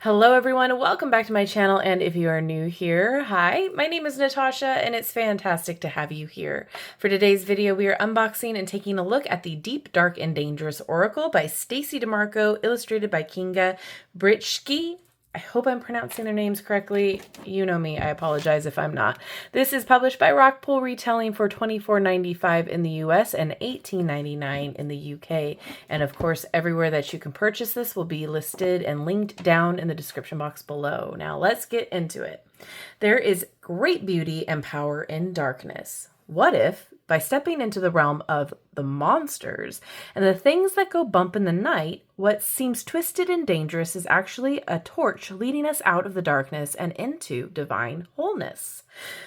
Hello everyone, welcome back to my channel, and if you are new here, hi, my name is Natasha and it's fantastic to have you here. For today's video, we are unboxing and taking a look at the Deep, Dark, and Dangerous Oracle by Stacey DeMarco, illustrated by Kinga Britschgi. I hope I'm pronouncing their names correctly. You know me, I apologize if I'm not. This is published by Rockpool, retailing for $24.95 in the US and $18.99 in the UK. And of course, everywhere that you can purchase this will be listed and linked down in the description box below. Now let's get into it. There is great beauty and power in darkness. What if, by stepping into the realm of the monsters and the things that go bump in the night, what seems twisted and dangerous is actually a torch leading us out of the darkness and into divine wholeness?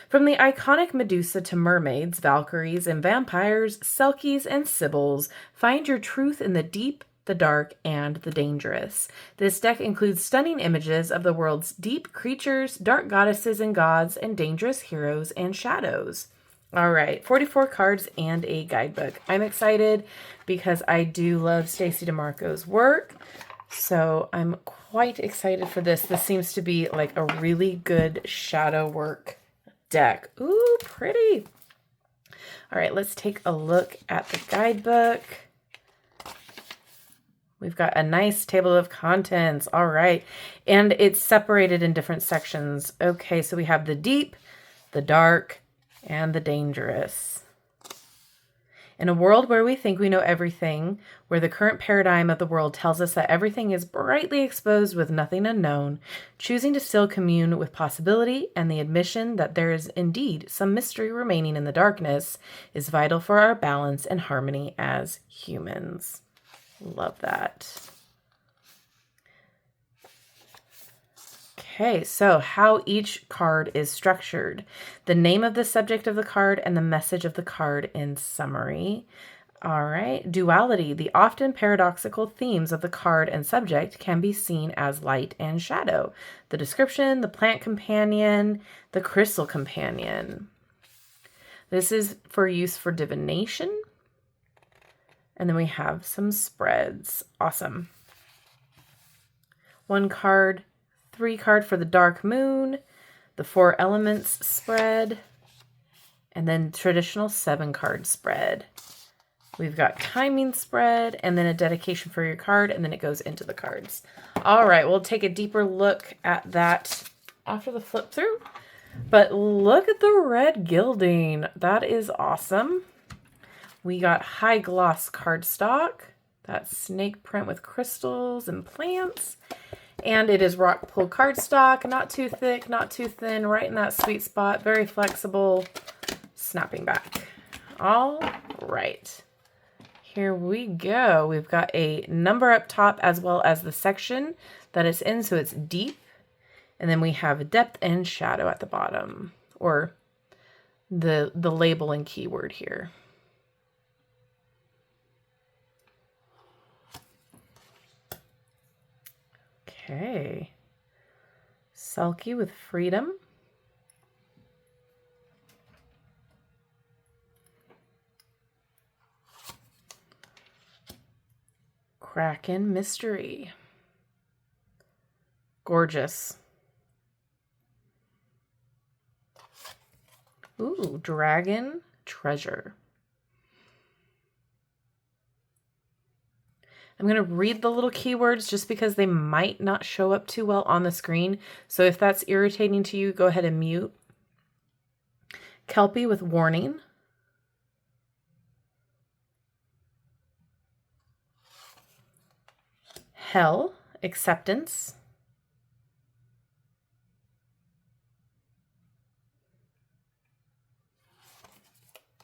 From the iconic Medusa to mermaids, valkyries, and vampires, selkies, and sibyls, find your truth in the deep, the dark, and the dangerous. This deck includes stunning images of the world's deep creatures, dark goddesses and gods, and dangerous heroes and shadows. All right, 44 cards and a guidebook. I'm excited because I do love Stacey DeMarco's work, so I'm quite excited for this. This seems to be like a really good shadow work deck. Ooh, pretty. All right, let's take a look at the guidebook. We've got a nice table of contents. All right, and it's separated in different sections. Okay, so we have the deep, the dark, and the dangerous. In a world where we think we know everything, where the current paradigm of the world tells us that everything is brightly exposed with nothing unknown, choosing to still commune with possibility and the admission that there is indeed some mystery remaining in the darkness is vital for our balance and harmony as humans. Love that. Okay, so how each card is structured. The name of the subject of the card and the message of the card in summary. All right, duality. The often paradoxical themes of the card and subject can be seen as light and shadow. The description, the plant companion, the crystal companion. This is for use for divination. And then we have some spreads. Awesome. One card. 3 card for the dark moon, the 4 elements spread, and then traditional 7 card spread. We've got timing spread, and then a dedication for your card, and then it goes into the cards. All right, we'll take a deeper look at that after the flip through. But look at the red gilding. That is awesome. We got high gloss cardstock. That snake print with crystals and plants. And it is Rockpool cardstock, not too thick, not too thin, right in that sweet spot, very flexible, snapping back. All right, here we go. We've got a number up top as well as the section that it's in, so it's deep. And then we have depth and shadow at the bottom, or the label and keyword here. Okay, Selkie with freedom. Kraken mystery. Gorgeous. Ooh, dragon treasure. I'm going to read the little keywords just because they might not show up too well on the screen. So if that's irritating to you, go ahead and mute. Kelpie with warning. Hell, acceptance.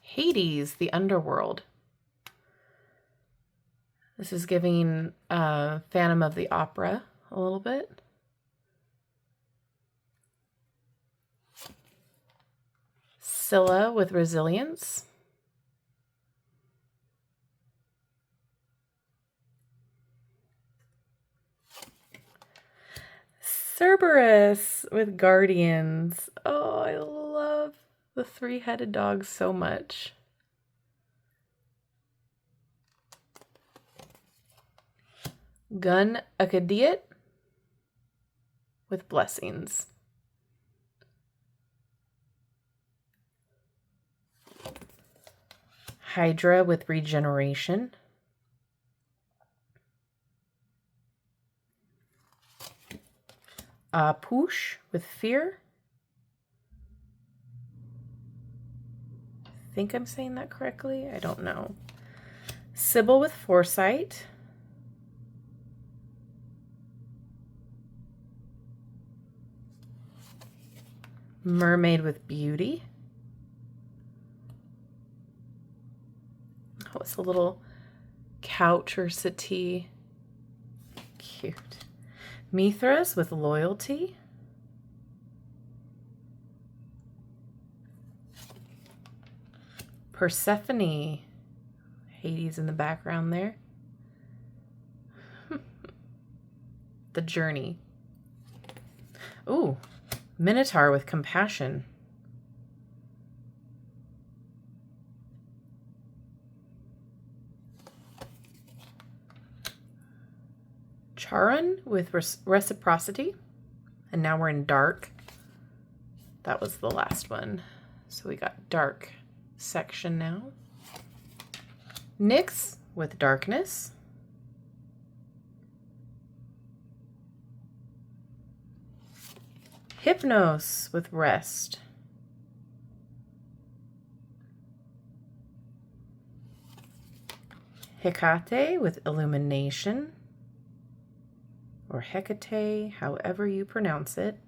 Hades, the underworld. This is giving Phantom of the Opera a little bit. Scylla with resilience. Cerberus with guardians. Oh, I love the 3-headed dog so much. Gun Acadiot. with blessings. Hydra with regeneration. Push with fear. I think I'm saying that correctly. I don't know. Sybil with foresight. Mermaid with beauty. Oh, it's a little couch or settee. Cute. Mithras with loyalty. Persephone. Hades in the background there. The journey. Ooh, Minotaur with compassion. Charon with reciprocity. And now we're in dark. That was the last one. So we got dark section now. Nyx with darkness. Hypnos with rest. Hecate with illumination. Or Hecate, however you pronounce it.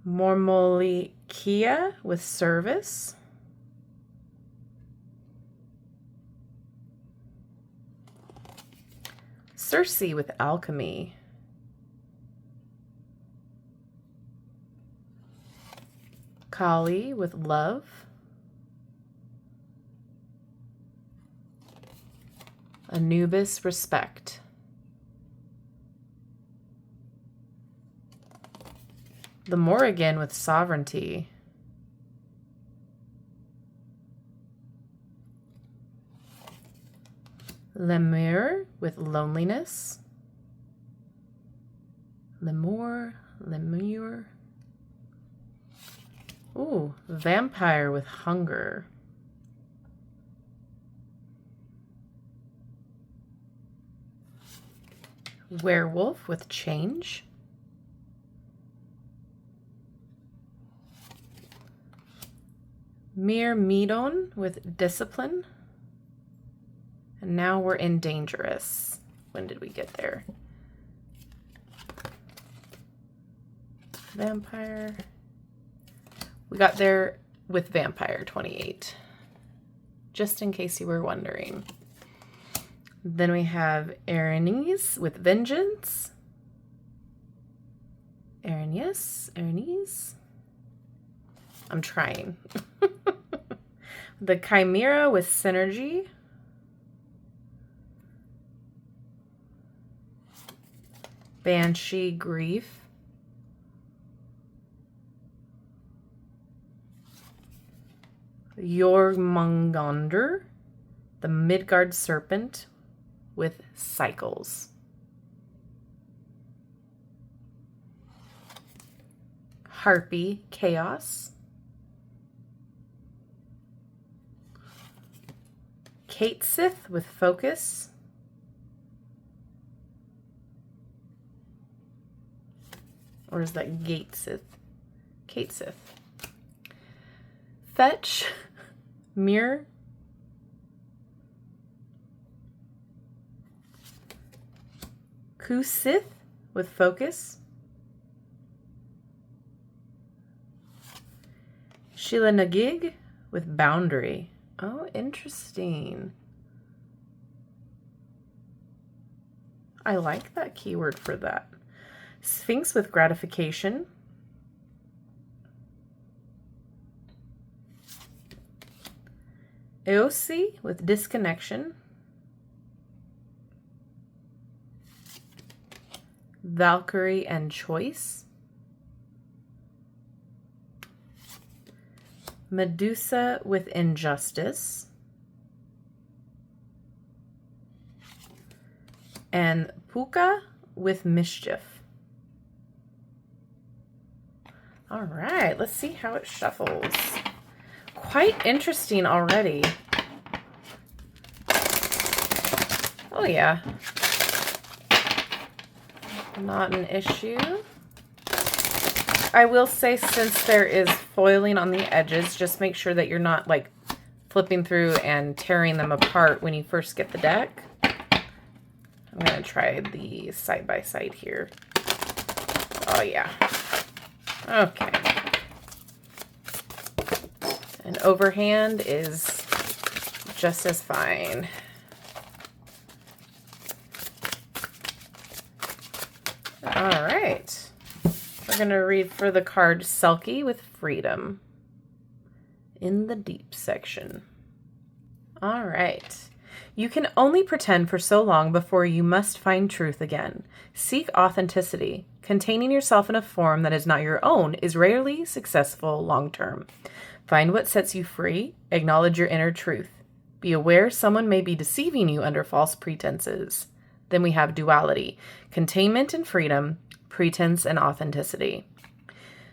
Mormolikia with service. Circe with alchemy. Kali with love. Anubis respect. The Morrigan with sovereignty. Lemur with loneliness. Lemur. Ooh, vampire with hunger. Werewolf with change. Myrmidon with discipline. And now we're in dangerous. When did we get there? Vampire. We got there with Vampire 28. Just in case you were wondering. Then we have Erinys with vengeance. Erinys. I'm trying. The Chimera with synergy. Banshee grief. Jormungandr, the Midgard serpent with cycles. Harpy chaos. Kate Sith with focus. Or is that Gate Sith? Kate Sith. Fetch. Mirror. Kusith with focus. Sheila Nagig with boundary. Oh, interesting. I like that keyword for that. Sphinx with gratification. Eosi with disconnection. Valkyrie and choice. Medusa with injustice. and Puka with Mischief. All right, let's see how it shuffles. Quite interesting already. Oh yeah. Not an issue. I will say, since there is foiling on the edges, just make sure that you're not like flipping through and tearing them apart when you first get the deck. I'm going to try the side-by-side here. Oh yeah. Okay. And overhand is just as fine. All right. We're going to read for the card Selkie with Freedom in the deep section. All right. You can only pretend for so long before you must find truth again. Seek authenticity. Containing yourself in a form that is not your own is rarely successful long-term. Find what sets you free. Acknowledge your inner truth. Be aware someone may be deceiving you under false pretenses. Then we have duality, containment and freedom, pretense and authenticity.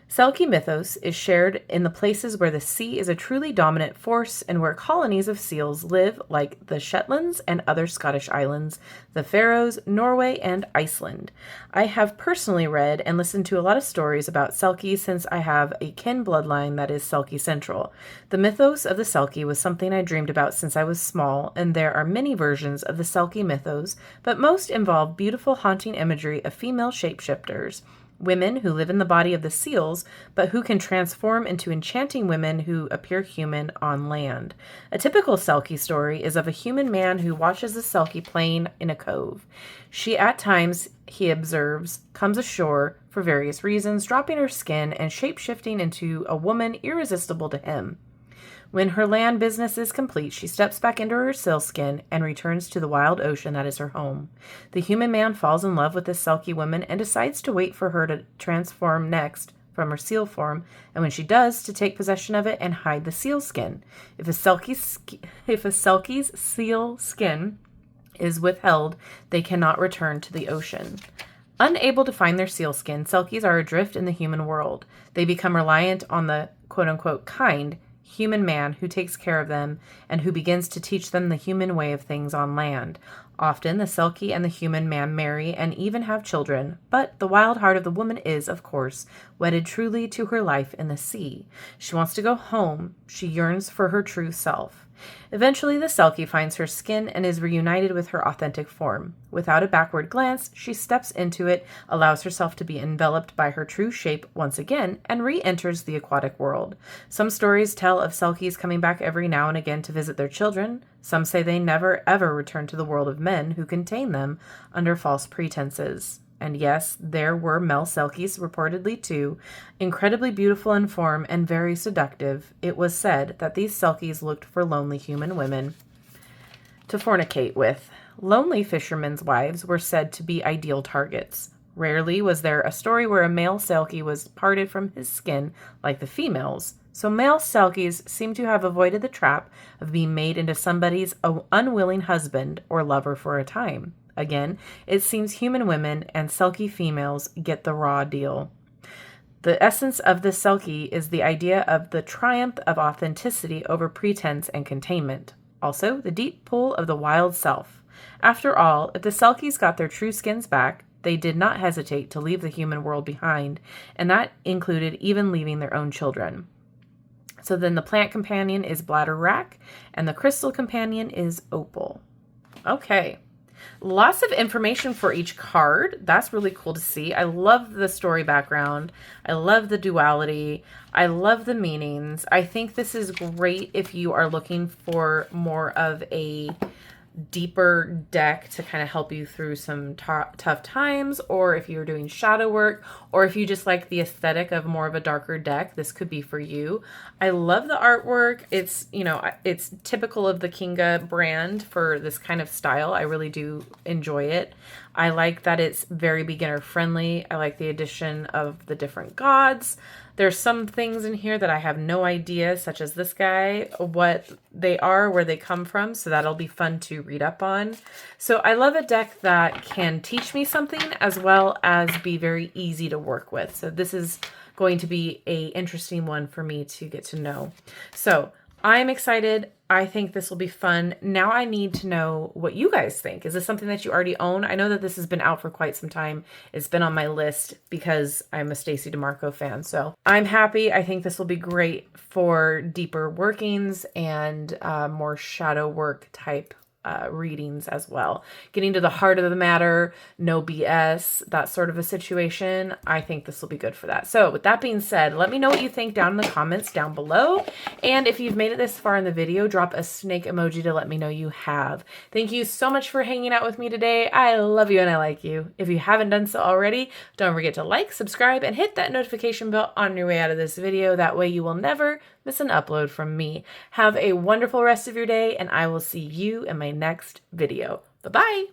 Selkie mythos is shared in the places where the sea is a truly dominant force and where colonies of seals live, like the Shetlands and other Scottish islands, the Faroes, Norway, and Iceland. I have personally read and listened to a lot of stories about Selkie since I have a kin bloodline that is Selkie central. The mythos of the Selkie was something I dreamed about since I was small, and there are many versions of the Selkie mythos, but most involve beautiful haunting imagery of female shapeshifters. Women who live in the body of the seals, but who can transform into enchanting women who appear human on land. A typical Selkie story is of a human man who watches a Selkie playing in a cove. She, at times, he observes, comes ashore for various reasons, dropping her skin and shape-shifting into a woman irresistible to him. When her land business is complete, she steps back into her sealskin and returns to the wild ocean that is her home. The human man falls in love with this Selkie woman and decides to wait for her to transform next from her seal form, and when she does, to take possession of it and hide the seal skin. If a Selkie's seal skin is withheld, they cannot return to the ocean. Unable to find their sealskin, Selkies are adrift in the human world. They become reliant on the quote-unquote kind human man who takes care of them and who begins to teach them the human way of things on land. Often the Selkie and the human man marry and even have children, but the wild heart of the woman is, of course, wedded truly to her life in the sea. She wants to go home. She yearns for her true self. Eventually, the Selkie finds her skin and is reunited with her authentic form. Without a backward glance, she steps into it, allows herself to be enveloped by her true shape once again, and re-enters the aquatic world. Some stories tell of Selkies coming back every now and again to visit their children. Some say they never ever return to the world of men who contain them under false pretenses. And yes, there were male Selkies reportedly too, incredibly beautiful in form and very seductive. It was said that these Selkies looked for lonely human women to fornicate with. Lonely fishermen's wives were said to be ideal targets. Rarely was there a story where a male Selkie was parted from his skin like the females. So male Selkies seem to have avoided the trap of being made into somebody's unwilling husband or lover for a time. Again, it seems human women and Selkie females get the raw deal. The essence of the Selkie is the idea of the triumph of authenticity over pretense and containment. Also, the deep pull of the wild self. After all, if the Selkies got their true skins back, they did not hesitate to leave the human world behind, and that included even leaving their own children. So then the plant companion is bladder wrack, and the crystal companion is opal. Okay. Lots of information for each card. That's really cool to see. I love the story background. I love the duality. I love the meanings. I think this is great if you are looking for more of a deeper deck to kind of help you through some tough times, or if you're doing shadow work, or if you just like the aesthetic of more of a darker deck, this could be for you. I love the artwork. It's, you know, it's typical of the Kinga brand for this kind of style. I really do enjoy it. I like that it's very beginner friendly. I like the addition of the different gods. There's some things in here that I have no idea, such as this guy, what they are, where they come from, so that'll be fun to read up on. So I love a deck that can teach me something as well as be very easy to work with. So this is going to be a interesting one for me to get to know. So I'm excited. I think this will be fun. Now I need to know what you guys think. Is this something that you already own? I know that this has been out for quite some time. It's been on my list because I'm a Stacey DeMarco fan. So I'm happy. I think this will be great for deeper workings and more shadow work type readings as well. Getting to the heart of the matter, no BS, that sort of a situation. I think this will be good for that. So with that being said, let me know what you think down in the comments down below. And if you've made it this far in the video, drop a snake emoji to let me know you have. Thank you so much for hanging out with me today. I love you and I like you. If you haven't done so already, don't forget to like, subscribe, and hit that notification bell on your way out of this video. That way you will never miss an upload from me. Have a wonderful rest of your day, and I will see you in my next video. Bye-bye.